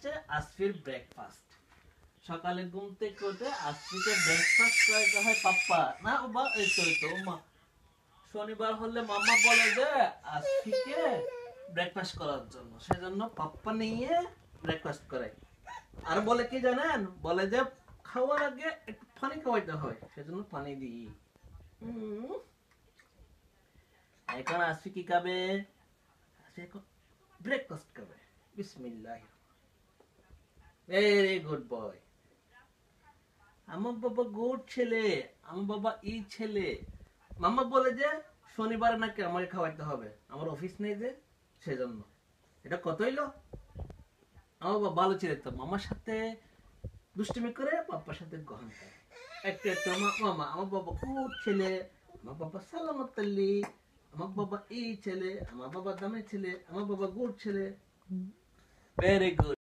হচ্ছে আসফির ব্রেকফাস্ট। সকালে ঘুম থেকে উঠে আসফিকে ব্রেকফাস্ট করাইতে হয় পাপ্পা না বাবা, এই তো মা। শনিবার হলে মামা বলে যে আসফিকে ব্রেকফাস্ট করার জন্য, সেজন্য পাপ্পা নিয়ে ব্রেকফাস্ট করে। আর বলে কি জানেন, বলে যে খাওয়ার আগে একটু পানি খাওয়াইতে হয়, সেজন্য পানি দিই। এখন আসফি কি খাবে? এখন ব্রেকফাস্ট খাবে। বিসমিল্লাহ। Very good boy. আমার বাবা গুড ছেলে, আমার বাবা এই ছেলে। মামা বলে যে শনিবারে নাকি আমাকে খাওয়াইতে হবে, আমার অফিস নেই যে, সেজন্য। এটা কত হইলো? আমার বাবা ভালো ছেলে তো, মামার সাথে দুষ্টুমি করে পাপ্পার সাথে গ্রহণ করে একটু একটু। মামা আমার বাবা গুড ছেলে, আমার বাবা সালামত আল্লি, আমার বাবা এই ছেলে, আমার বাবা দামের ছেলে, আমার বাবা গুড ছেলে। Very good.